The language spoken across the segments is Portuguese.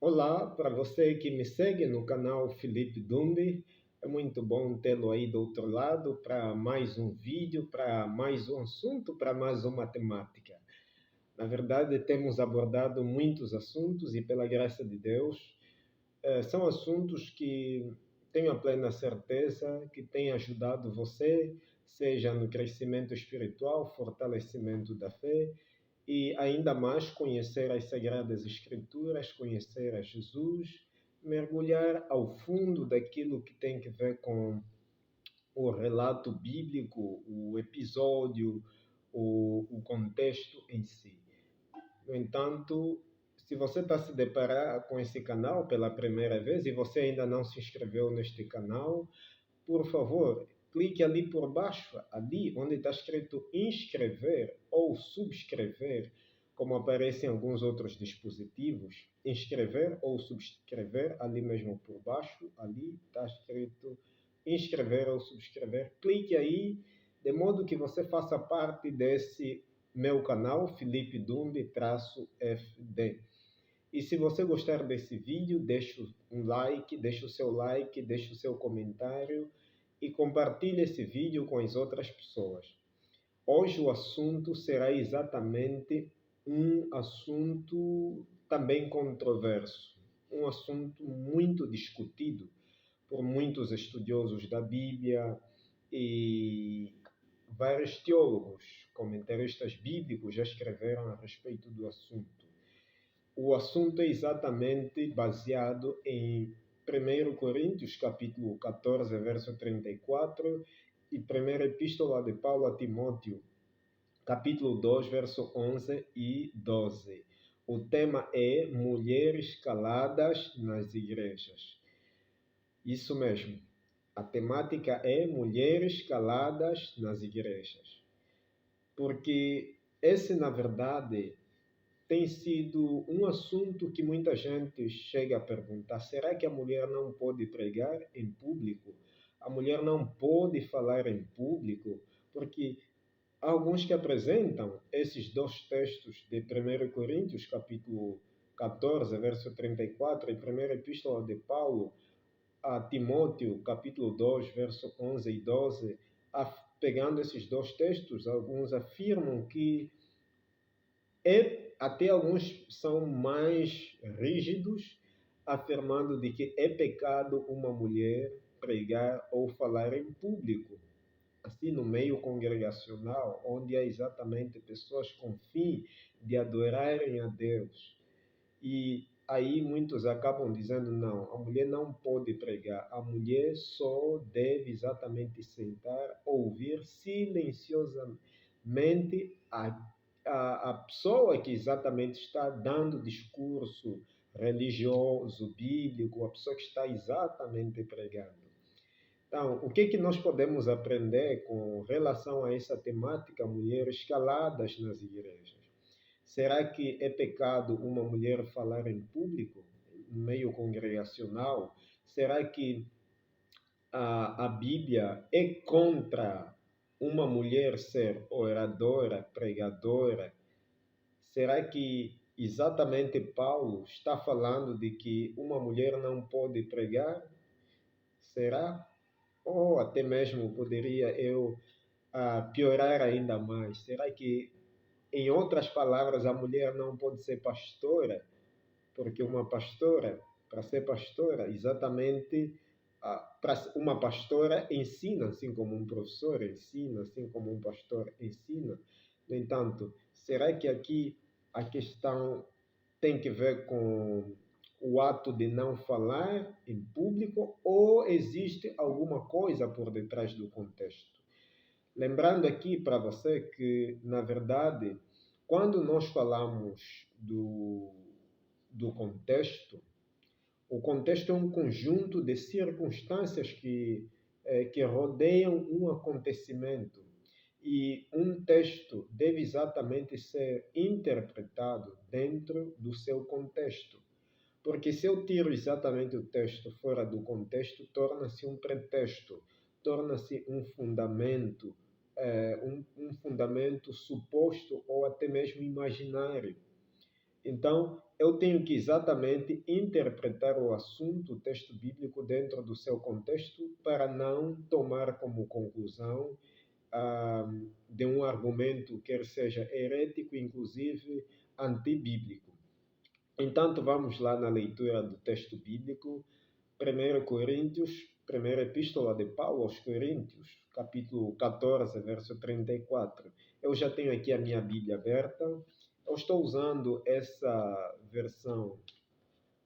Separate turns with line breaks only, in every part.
Olá, para você que me segue no canal Felipe Dumbi, é muito bom tê-lo aí do outro lado para mais um vídeo, para mais um assunto, para mais uma temática. Na verdade, temos abordado muitos assuntos e, pela graça de Deus, são assuntos que tenho a plena certeza que têm ajudado você, seja no crescimento espiritual, fortalecimento da fé, e ainda mais conhecer as Sagradas Escrituras, conhecer a Jesus, mergulhar ao fundo daquilo que tem que ver com o relato bíblico, o episódio, o contexto em si. No entanto, se você está se deparar com esse canal pela primeira vez e você ainda não se inscreveu neste canal, por favor, clique ali por baixo, ali onde está escrito inscrever ou subscrever, como aparece em alguns outros dispositivos. Inscrever ou subscrever, ali mesmo por baixo, ali está escrito inscrever ou subscrever. Clique aí, de modo que você faça parte desse meu canal, Felipe Dumbi-FD. E se você gostar desse vídeo, deixe um like, deixe o seu like, deixe o seu comentário e compartilhe esse vídeo com as outras pessoas. Hoje o assunto será exatamente um assunto também controverso, um assunto muito discutido por muitos estudiosos da Bíblia e vários teólogos, comentaristas bíblicos já escreveram a respeito do assunto. O assunto é exatamente baseado em 1 Coríntios, capítulo 14, verso 34, e 1 Epístola de Paulo a Timóteo, capítulo 2, verso 11 e 12. O tema é mulheres caladas nas igrejas. Isso mesmo. A temática é mulheres caladas nas igrejas. Porque esse, na verdade, tem sido um assunto que muita gente chega a perguntar: será que a mulher não pode pregar em público? A mulher não pode falar em público? Porque há alguns que apresentam esses dois textos de 1 Coríntios, capítulo 14, verso 34, e 1 Epístola de Paulo a Timóteo, capítulo 2, verso 11 e 12, pegando esses dois textos, alguns afirmam que até alguns são mais rígidos, afirmando de que é pecado uma mulher pregar ou falar em público, assim no meio congregacional, onde há exatamente pessoas com fim de adorarem a Deus. E aí muitos acabam dizendo: não, a mulher não pode pregar, a mulher só deve exatamente sentar, ouvir silenciosamente a pessoa que exatamente está dando discurso religioso, bíblico, a pessoa que está exatamente pregando. Então, o que nós podemos aprender com relação a essa temática, mulheres caladas nas igrejas? Será que é pecado uma mulher falar em público, no meio congregacional? Será que a Bíblia é contra uma mulher ser oradora, pregadora? Será que exatamente Paulo está falando de que uma mulher não pode pregar? Será? Ou até mesmo poderia eu piorar ainda mais? Será que, em outras palavras, a mulher não pode ser pastora? Porque uma pastora, para ser pastora, exatamente, uma pastora ensina, assim como um professor ensina, assim como um pastor ensina. No entanto, será que aqui a questão tem que ver com o ato de não falar em público ou existe alguma coisa por detrás do contexto? Lembrando aqui para você que, na verdade, quando nós falamos do contexto, o contexto é um conjunto de circunstâncias que rodeiam um acontecimento. E um texto deve exatamente ser interpretado dentro do seu contexto. Porque se eu tiro exatamente o texto fora do contexto, torna-se um pretexto, torna-se um fundamento, um fundamento suposto ou até mesmo imaginário. Então, eu tenho que exatamente interpretar o assunto, o texto bíblico, dentro do seu contexto, para não tomar como conclusão de um argumento, quer seja herético, inclusive antibíblico. Entanto, vamos lá na leitura do texto bíblico, 1 Coríntios, primeira epístola de Paulo aos Coríntios, capítulo 14, verso 34. Eu já tenho aqui a minha Bíblia aberta. Eu estou usando essa versão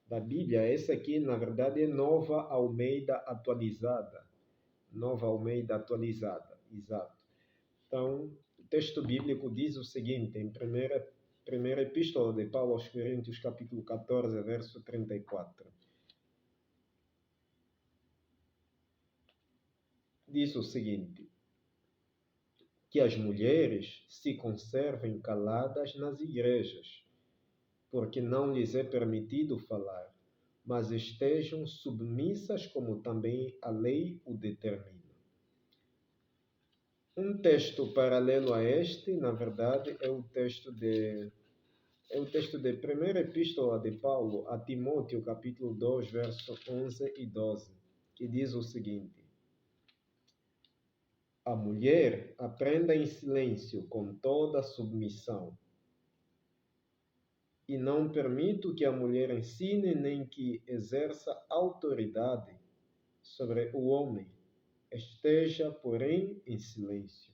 da Bíblia. Essa aqui, na verdade, é Nova Almeida atualizada. Nova Almeida atualizada, exato. Então, o texto bíblico diz o seguinte, em primeira epístola de Paulo aos Coríntios, capítulo 14, verso 34. Diz o seguinte, que as mulheres se conservem caladas nas igrejas, porque não lhes é permitido falar, mas estejam submissas como também a lei o determina. Um texto paralelo a este, na verdade, é o texto de primeira epístola de Paulo a Timóteo, capítulo 2, verso 11 e 12, que diz o seguinte: a mulher aprenda em silêncio com toda submissão, e não permito que a mulher ensine nem que exerça autoridade sobre o homem. Esteja, porém, em silêncio.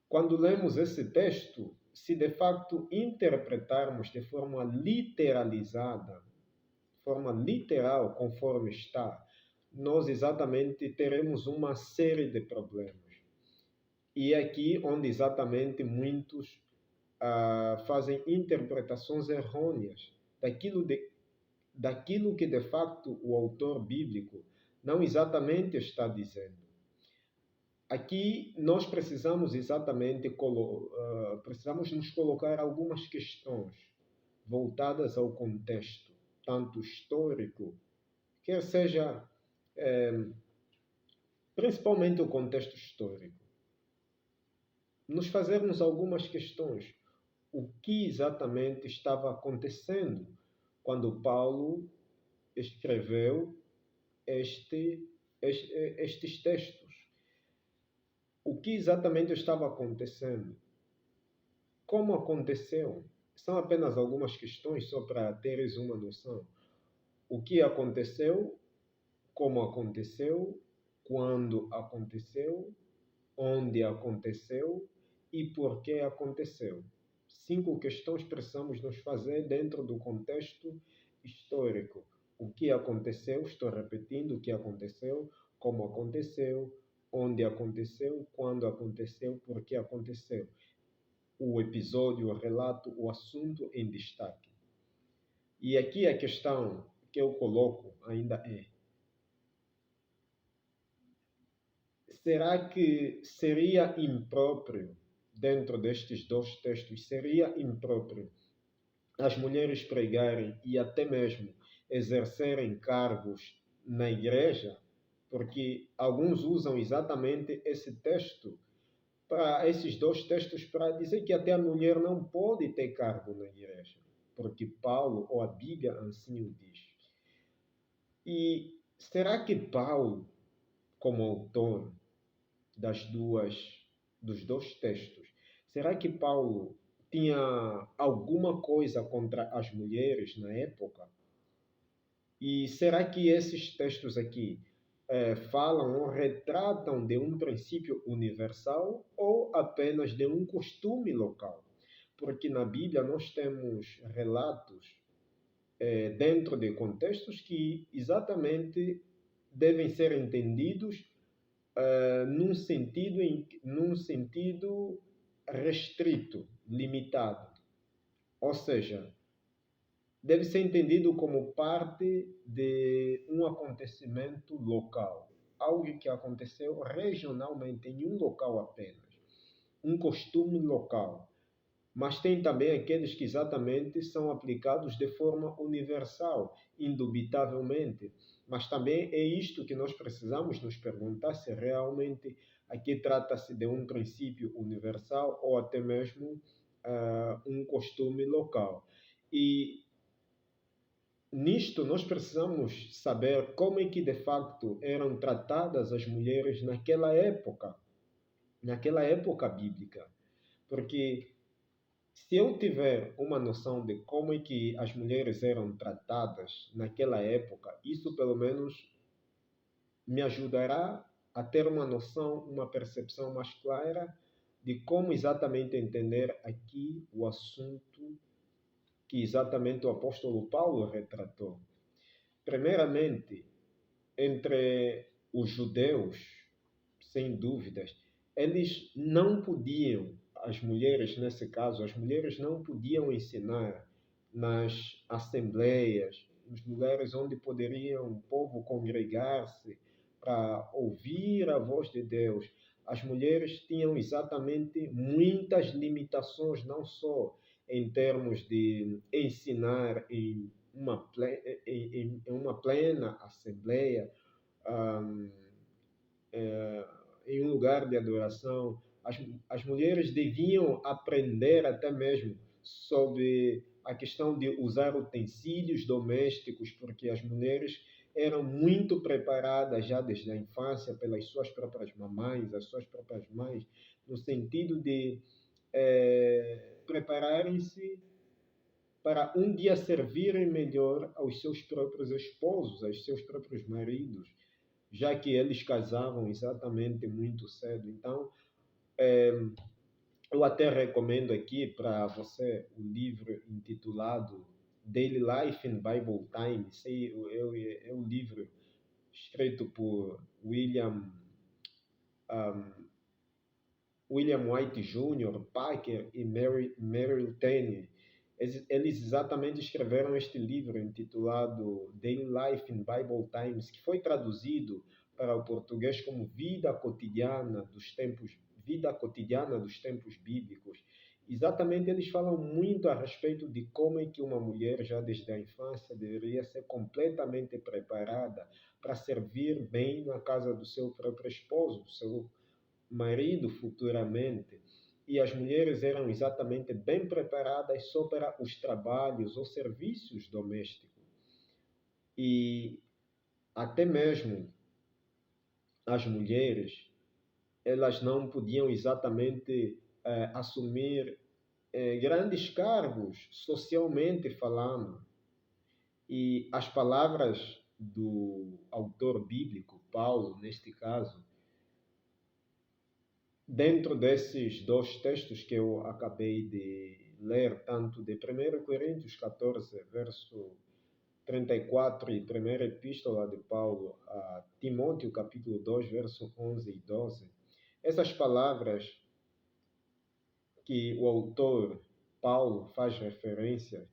Quando lemos esse texto, se de facto interpretarmos de forma literalizada, forma literal, conforme está, nós exatamente teremos uma série de problemas. E é aqui onde exatamente muitos fazem interpretações errôneas daquilo que de facto o autor bíblico não exatamente está dizendo. Aqui nós precisamos exatamente precisamos nos colocar algumas questões voltadas ao contexto, tanto histórico, quer seja principalmente o contexto histórico. Nos fazermos algumas questões. O que exatamente estava acontecendo quando Paulo escreveu estes textos? O que exatamente estava acontecendo? Como aconteceu? São apenas algumas questões só para teres uma noção. O que aconteceu? Como aconteceu? Quando aconteceu? Onde aconteceu? E por que aconteceu? 5 questões precisamos nos fazer dentro do contexto histórico. O que aconteceu? Estou repetindo o que aconteceu, como aconteceu, onde aconteceu, quando aconteceu, por que aconteceu. O episódio, o relato, o assunto em destaque. E aqui a questão que eu coloco ainda é: será que seria impróprio, dentro destes dois textos, seria impróprio as mulheres pregarem e até mesmo exercerem cargos na igreja? Porque alguns usam exatamente esse texto, para esses dois textos, para dizer que até a mulher não pode ter cargo na igreja, porque Paulo ou a Bíblia assim o diz. E será que Paulo, como autor dos dois textos, será que Paulo tinha alguma coisa contra as mulheres na época? E será que esses textos aqui falam ou retratam de um princípio universal ou apenas de um costume local? Porque na Bíblia nós temos relatos dentro de contextos que exatamente devem ser entendidos num sentido restrito, limitado. Ou seja, deve ser entendido como parte de um acontecimento local, algo que aconteceu regionalmente em um local apenas, um costume local. Mas tem também aqueles que exatamente são aplicados de forma universal, indubitavelmente. Mas também é isto que nós precisamos nos perguntar, se realmente aqui trata-se de um princípio universal ou até mesmo um costume local. E nisto nós precisamos saber como é que de facto eram tratadas as mulheres naquela época bíblica. Porque se eu tiver uma noção de como é que as mulheres eram tratadas naquela época, isso pelo menos me ajudará a ter uma noção, uma percepção mais clara de como exatamente entender aqui o assunto que exatamente o apóstolo Paulo retratou. Primeiramente, entre os judeus, sem dúvidas, eles não podiam, as mulheres nesse caso, as mulheres não podiam ensinar nas assembleias, nos lugares onde poderiam o povo congregar-se para ouvir a voz de Deus. As mulheres tinham exatamente muitas limitações, não só em termos de ensinar em uma plena assembleia, um, em um lugar de adoração. As mulheres deviam aprender até mesmo sobre a questão de usar utensílios domésticos, porque as mulheres eram muito preparadas já desde a infância pelas suas próprias mamães, as suas próprias mães, no sentido de prepararem-se para um dia servirem melhor aos seus próprios esposos, aos seus próprios maridos, já que eles casavam exatamente muito cedo. Então, eu até recomendo aqui para você o livro intitulado Daily Life in Bible Times. É um livro escrito por William White Jr., Parker e Merrill Tenney. Eles exatamente escreveram este livro intitulado Daily Life in Bible Times, que foi traduzido para o português como Vida Cotidiana dos Tempos Bíblicos. Exatamente, eles falam muito a respeito de como é que uma mulher, já desde a infância, deveria ser completamente preparada para servir bem na casa do seu próprio esposo, do seu marido futuramente. E as mulheres eram exatamente bem preparadas só para os trabalhos ou serviços domésticos. E até mesmo as mulheres, elas não podiam exatamente assumir grandes cargos, socialmente falando. E as palavras do autor bíblico, Paulo, neste caso, dentro desses dois textos que eu acabei de ler, tanto de 1 Coríntios 14, verso 34 e primeira epístola de Paulo a Timóteo, capítulo 2, verso 11 e 12, essas palavras que o autor Paulo faz referência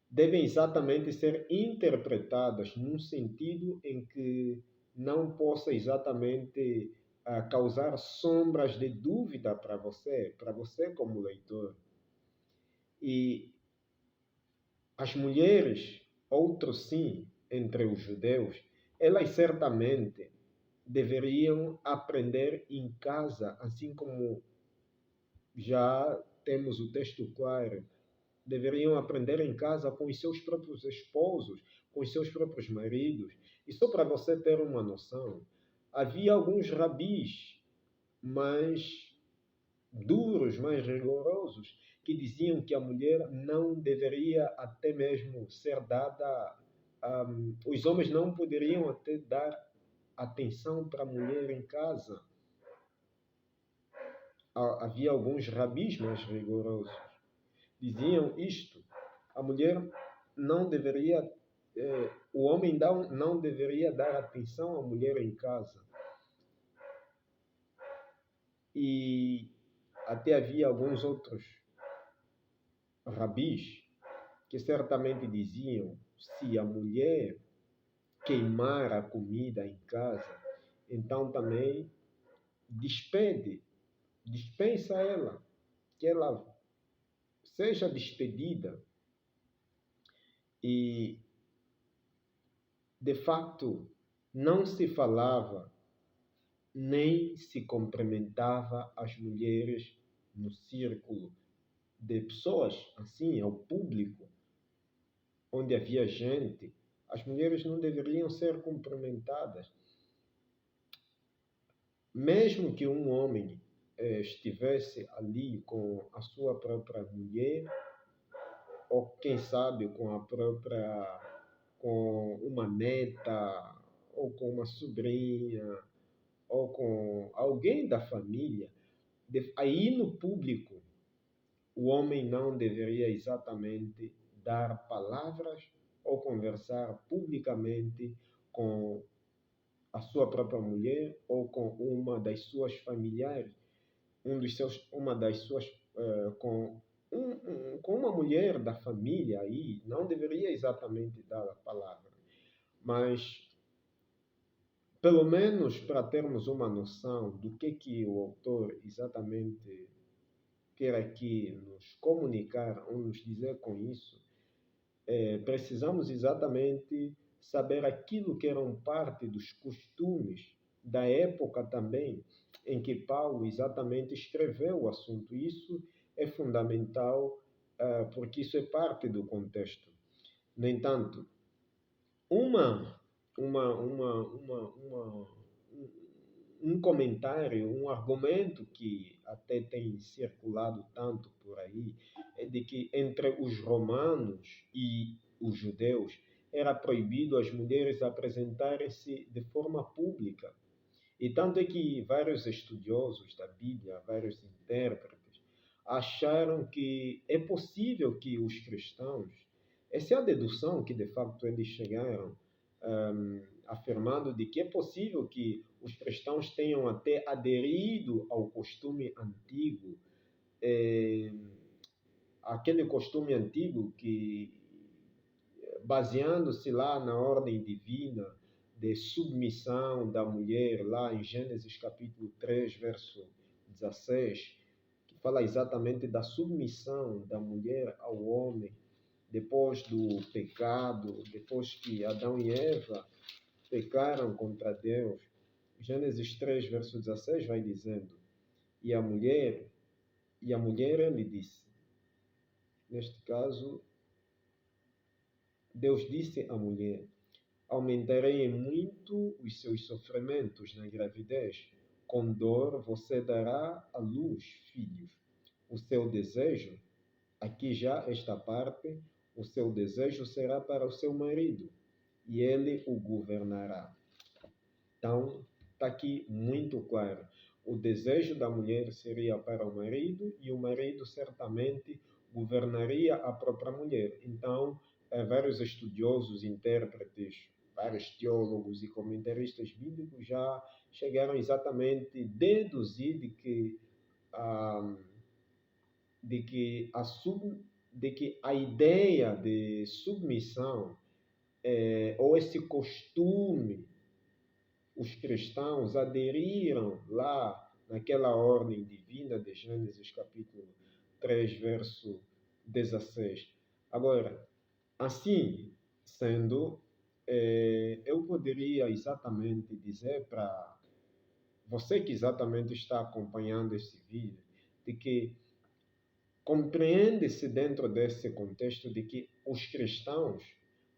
devem exatamente ser interpretadas num sentido em que não possa exatamente causar sombras de dúvida para você como leitor. E as mulheres, outros sim, entre os judeus, elas certamente deveriam aprender em casa, assim como já temos o texto claro, deveriam aprender em casa com os seus próprios esposos, com os seus próprios maridos. E só para você ter uma noção, havia alguns rabis mais duros, mais rigorosos, que diziam que a mulher não deveria até mesmo ser dada, os homens não poderiam até dar atenção para a mulher em casa. Havia alguns rabis mais rigorosos. Diziam isto, a mulher não deveria, o homem não deveria dar atenção à mulher em casa. E até havia alguns outros rabis que certamente diziam, se a mulher queimar a comida em casa, então também dispensa ela, que ela seja despedida. E, de facto, não se falava nem se cumprimentava as mulheres no círculo de pessoas, assim, ao público, onde havia gente, as mulheres não deveriam ser cumprimentadas. Mesmo que um homem estivesse ali com a sua própria mulher, ou quem sabe com uma neta, ou com uma sobrinha, ou com alguém da família, aí no público, o homem não deveria exatamente dar palavras ou conversar publicamente com a sua própria mulher ou com uma das suas familiares, uma das suas, com uma mulher da família aí, não deveria exatamente dar a palavra, mas pelo menos para termos uma noção do que o autor exatamente quer aqui nos comunicar ou nos dizer com isso, precisamos exatamente saber aquilo que eram parte dos costumes da época também em que Paulo exatamente escreveu o assunto. Isso é fundamental, porque isso é parte do contexto. No entanto, uma, um comentário, um argumento que até tem circulado tanto por aí, é de que entre os romanos e os judeus era proibido as mulheres apresentarem-se de forma pública. E tanto é que vários estudiosos da Bíblia, vários intérpretes, acharam que é possível que os cristãos, essa é a dedução que de facto eles chegaram, afirmando de que é possível que os cristãos tenham até aderido ao costume antigo, aquele costume antigo que, baseando-se lá na ordem divina de submissão da mulher, lá em Gênesis capítulo 3, verso 16, que fala exatamente da submissão da mulher ao homem, depois do pecado, depois que Adão e Eva pecaram contra Deus. Gênesis 3, verso 16 vai dizendo, e a mulher ele disse, neste caso, Deus disse à mulher, aumentarei muito os seus sofrimentos na gravidez, com dor você dará à luz filhos. O seu desejo, aqui já esta parte, o seu desejo será para o seu marido, e ele o governará. Então, está aqui muito claro. O desejo da mulher seria para o marido e o marido certamente governaria a própria mulher. Então, vários estudiosos, intérpretes, vários teólogos e comentaristas bíblicos já chegaram exatamente a deduzir de que a ideia de submissão ou esse costume os cristãos aderiram lá naquela ordem divina de Gênesis capítulo 3, verso 16. Agora, assim sendo, eu poderia exatamente dizer para você que exatamente está acompanhando esse vídeo, de que compreende-se dentro desse contexto de que os cristãos,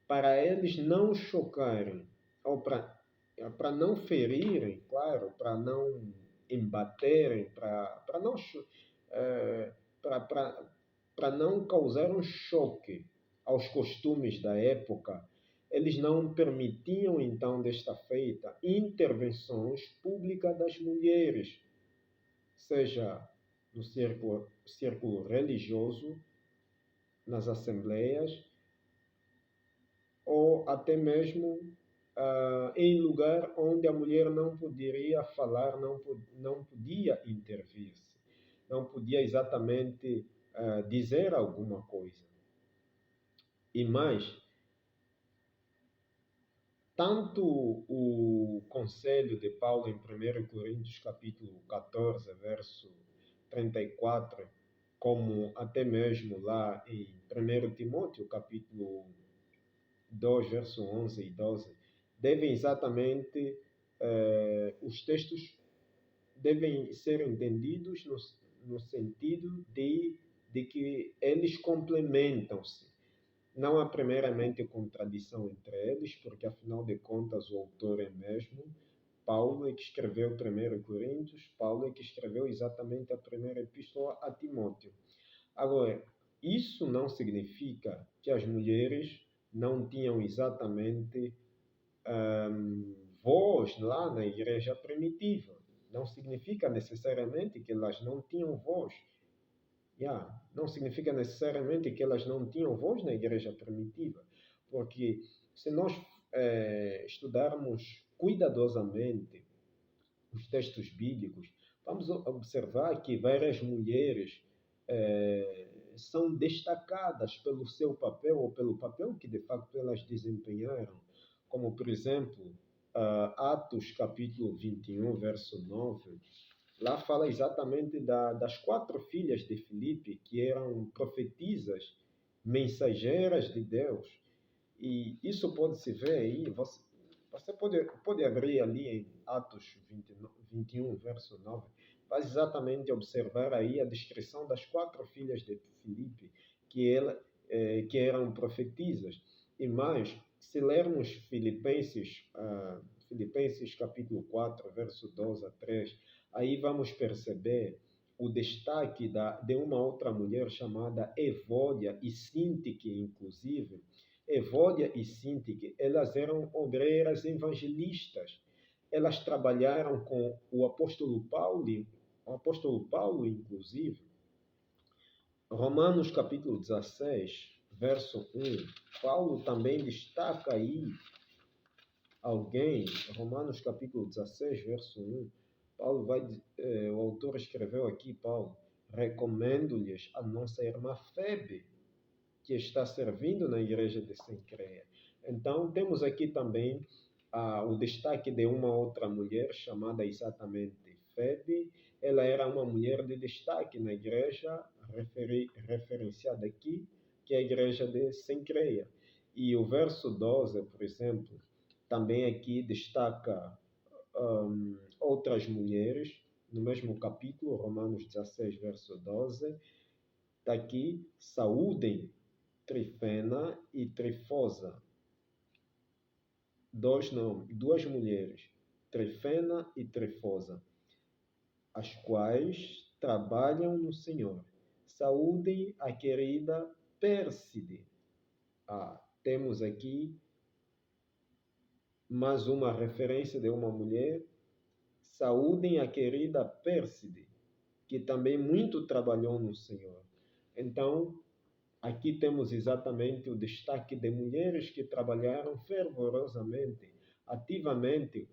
para eles não chocarem, ou para não ferirem, claro, para não embaterem, para não causar um choque aos costumes da época, eles não permitiam, então, desta feita, intervenções públicas das mulheres, seja no círculo religioso, nas assembleias, ou até mesmo em lugar onde a mulher não poderia falar, não podia intervir-se, não podia exatamente dizer alguma coisa. E mais, tanto o conselho de Paulo em 1 Coríntios capítulo 14, verso 34, como até mesmo lá em 1 Timóteo capítulo 2, verso 11 e 12, devem exatamente, os textos devem ser entendidos no sentido de de que eles complementam-se. Não há primeiramente contradição entre eles, porque afinal de contas o autor é mesmo. Paulo é que escreveu 1 Coríntios, Paulo é que escreveu exatamente a primeira epístola a Timóteo. Agora, isso não significa que as mulheres não tinham exatamente voz lá na igreja primitiva. Não significa necessariamente que elas não tinham voz. Não significa necessariamente que elas não tinham voz na igreja primitiva. Porque se nós estudarmos cuidadosamente os textos bíblicos, vamos observar que várias mulheres são destacadas pelo seu papel ou pelo papel que de facto elas desempenharam, como por exemplo, Atos capítulo 21, verso 9, lá fala exatamente das 4 filhas de Filipe, que eram profetisas, mensageiras de Deus. E isso pode se ver aí, você pode abrir ali em Atos 21, verso 9, vai exatamente observar aí a descrição das 4 filhas de Filipe, que eram profetisas. E mais, se lermos Filipenses capítulo 4, verso 12 a 3, aí vamos perceber o destaque de uma outra mulher chamada Evódia e Sintique, inclusive. Evódia e Sintique, elas eram obreiras evangelistas. Elas trabalharam com o apóstolo Paulo, inclusive. Romanos capítulo 16, verso 1, Paulo também destaca aí alguém, Romanos capítulo 16, verso 1, o autor escreveu aqui, Paulo, recomendo-lhes a nossa irmã Febe, que está servindo na igreja de Cencreia. Então, temos aqui também o destaque de uma outra mulher, chamada exatamente Febe. Ela era uma mulher de destaque na igreja, referenciada aqui, que é a igreja de Cencreia. E o verso 12, por exemplo, também aqui destaca outras mulheres, no mesmo capítulo, Romanos 16, verso 12, está aqui, saúdem Trifena e Trifosa. Duas mulheres, Trifena e Trifosa, as quais trabalham no Senhor. Saúdem a querida Pérside. Temos aqui mais uma referência de uma mulher. Saúdem a querida Pérside, que também muito trabalhou no Senhor. Então, aqui temos exatamente o destaque de mulheres que trabalharam fervorosamente, ativamente,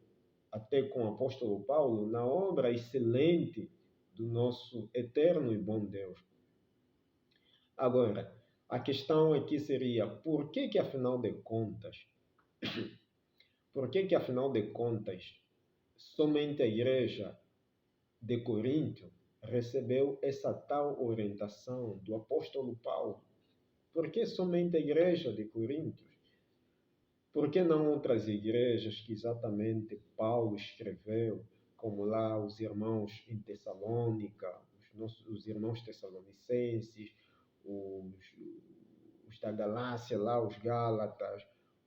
até com o apóstolo Paulo, na obra excelente do nosso eterno e bom Deus. Agora, a questão aqui seria, por que afinal de contas, somente a igreja de Corinto recebeu essa tal orientação do apóstolo Paulo? Por que somente a igreja de Corinto? Por que não outras igrejas que exatamente Paulo escreveu, como lá os irmãos em Tessalônica, os irmãos tessalonicenses, os da Galácia, lá os Gálatas,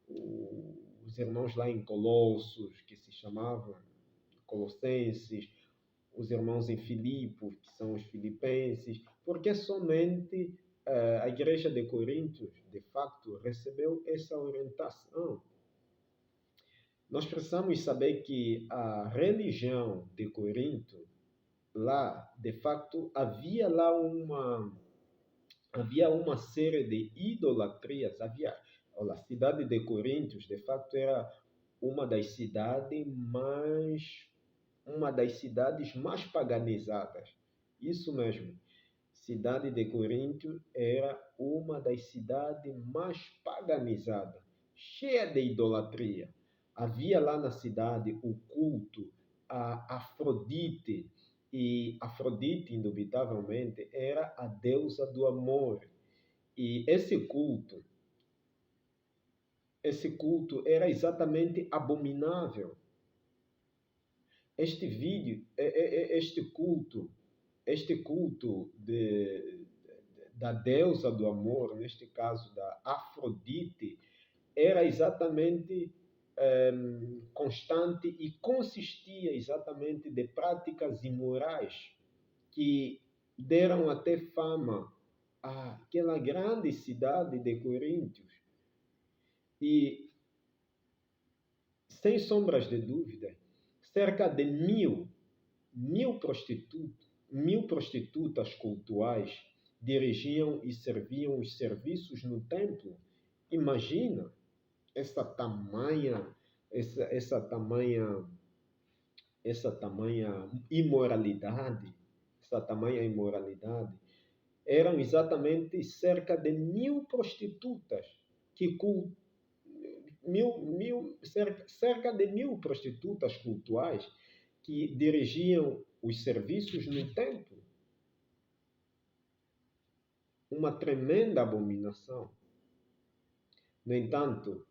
os irmãos lá em Colossos, que se chamavam Colossenses, os irmãos em Filipos, que são os filipenses? Por que somente a igreja de Corinto, de facto, recebeu essa orientação? Nós precisamos saber que a religião de Corinto, lá, de facto, havia uma série de idolatrias. A cidade de Corinto, de facto, era uma das cidades mais paganizadas. Isso mesmo. Cidade de Corinto era uma das cidades mais paganizadas, cheia de idolatria. Havia lá na cidade o culto a Afrodite, e Afrodite, indubitavelmente, era a deusa do amor. E esse culto era exatamente abominável. Este culto da deusa do amor, neste caso da Afrodite, era exatamente constante e consistia exatamente de práticas imorais que deram até fama àquela grande cidade de Coríntios. E, sem sombras de dúvida, cerca de mil prostitutas cultuais dirigiam e serviam os serviços no templo. Imagina essa tamanha, essa tamanha imoralidade, eram exatamente cerca de 1000 prostitutas que cerca de 1000 prostitutas cultuais que dirigiam os serviços no templo. Uma tremenda abominação. No entanto,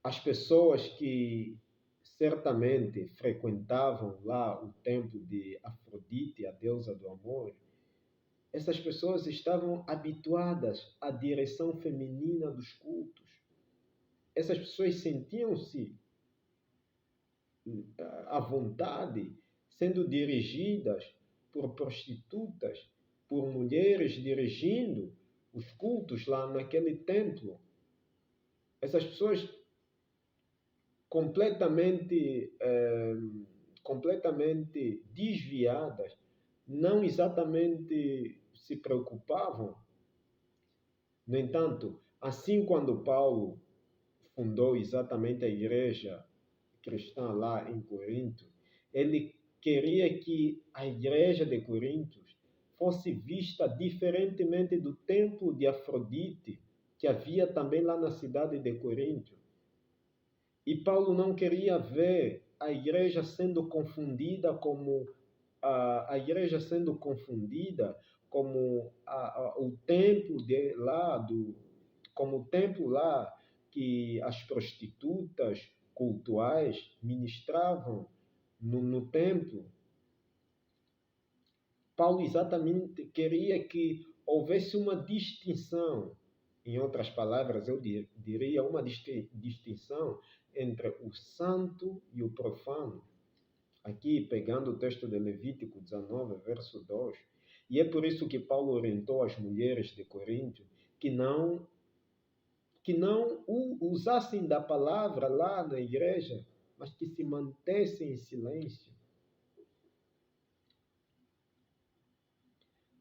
as pessoas que certamente frequentavam lá o templo de Afrodite, a deusa do amor, essas pessoas estavam habituadas à direção feminina dos cultos. Essas pessoas sentiam-se à vontade, sendo dirigidas por prostitutas, por mulheres dirigindo os cultos lá naquele templo. Essas pessoas completamente desviadas, não exatamente se preocupavam. No entanto, assim quando Paulo fundou exatamente a igreja cristã lá em Corinto, ele queria que a igreja de Corinto fosse vista diferentemente do templo de Afrodite, que havia também lá na cidade de Corinto. E Paulo não queria ver a igreja sendo confundida como o templo de lá como o templo lá que as prostitutas cultuais ministravam no templo. Paulo exatamente queria que houvesse uma distinção, em outras palavras, eu diria uma distinção entre o santo e o profano. Aqui, pegando o texto de Levítico 19, verso 2, e é por isso que Paulo orientou as mulheres de Corinto que não usassem da palavra lá na igreja, mas que se mantessem em silêncio.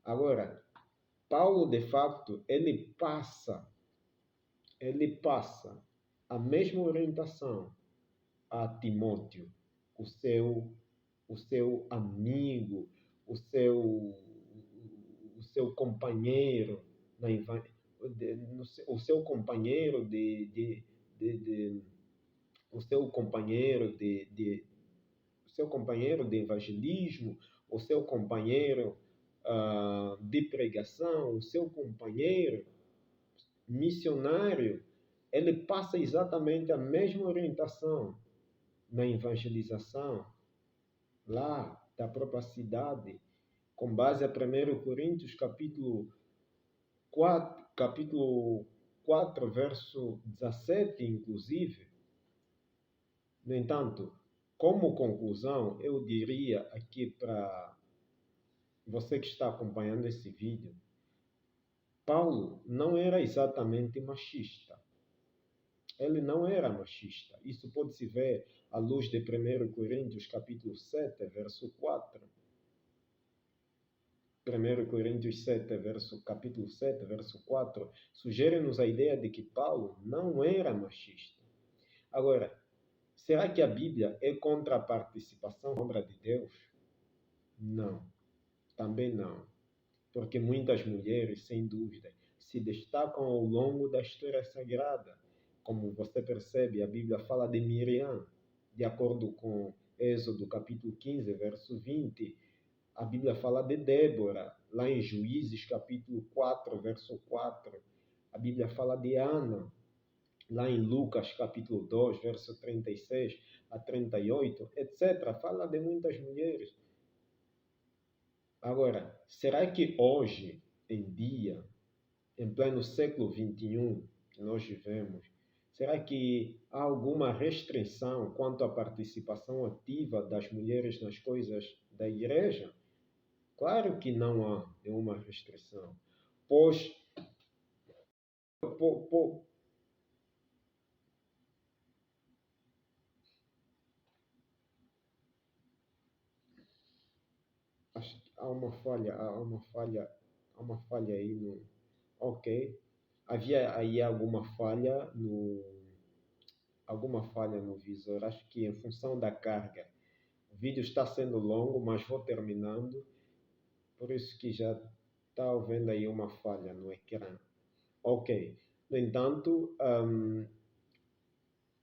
Agora, Paulo, de fato, ele passa a mesma orientação a Timóteo, o seu amigo, o seu companheiro o seu companheiro de evangelismo, o seu companheiro de pregação, o seu companheiro missionário. Ele passa exatamente a mesma orientação na evangelização lá da própria cidade, com base a 1 Coríntios capítulo 4, verso 17, inclusive. No entanto, como conclusão, eu diria aqui para você que está acompanhando esse vídeo, Paulo não era exatamente machista. Ele não era machista. Isso pode-se ver à luz de 1 Coríntios capítulo 7, verso 4. 1 Coríntios capítulo 7, verso 4, sugere-nos a ideia de que Paulo não era machista. Agora, será que a Bíblia é contra a participação na obra de Deus? Não, também não. Porque muitas mulheres, sem dúvida, se destacam ao longo da história sagrada. Como você percebe, a Bíblia fala de Miriam, de acordo com Êxodo capítulo 15, verso 20. A Bíblia fala de Débora, lá em Juízes capítulo 4, verso 4. A Bíblia fala de Ana, lá em Lucas capítulo 2, verso 36 a 38, etc. Fala de muitas mulheres. Agora, será que hoje em dia em pleno século XXI que nós vivemos, será que há alguma restrição quanto à participação ativa das mulheres nas coisas da igreja? Claro que não há nenhuma restrição, pois po- po- acho que há uma falha aí no. Ok. Havia aí alguma falha no visor. Acho que em função da carga. O vídeo está sendo longo, mas vou terminando. Por isso que já está havendo aí uma falha no ecrã. Ok. No entanto,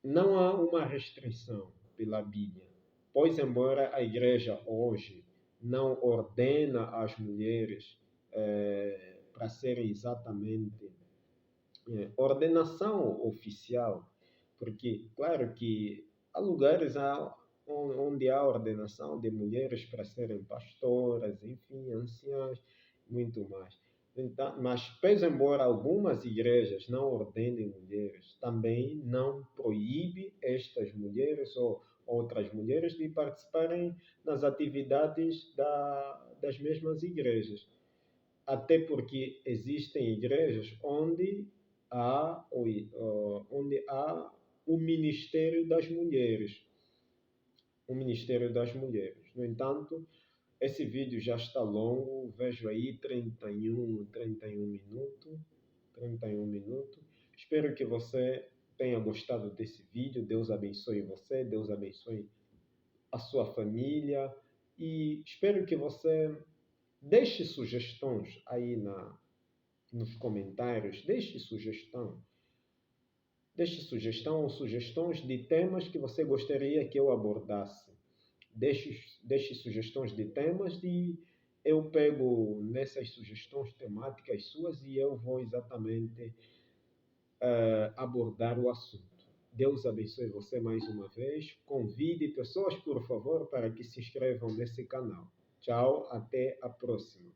não há uma restrição pela Bíblia, pois, embora a igreja hoje não ordena as mulheres para serem exatamente ordenação oficial, porque, claro que há lugares onde há ordenação de mulheres para serem pastoras, enfim, anciãs, muito mais. Então, mas, pese embora algumas igrejas não ordenem mulheres, também não proíbe estas mulheres ou outras mulheres de participarem nas atividades das mesmas igrejas. Até porque existem igrejas onde há o ministério das mulheres. O ministério das mulheres. No entanto, esse vídeo já está longo, vejo aí 31 minutos. 31 minutos. Espero que você tenha gostado desse vídeo. Deus abençoe você, Deus abençoe a sua família e espero que você deixe sugestões aí nos comentários, deixe sugestão ou sugestões de temas que você gostaria que eu abordasse. Deixe sugestões de temas e eu pego nessas sugestões temáticas suas e eu vou exatamente abordar o assunto. Deus abençoe você mais uma vez. Convide pessoas, por favor, para que se inscrevam nesse canal. Tchau, até a próxima.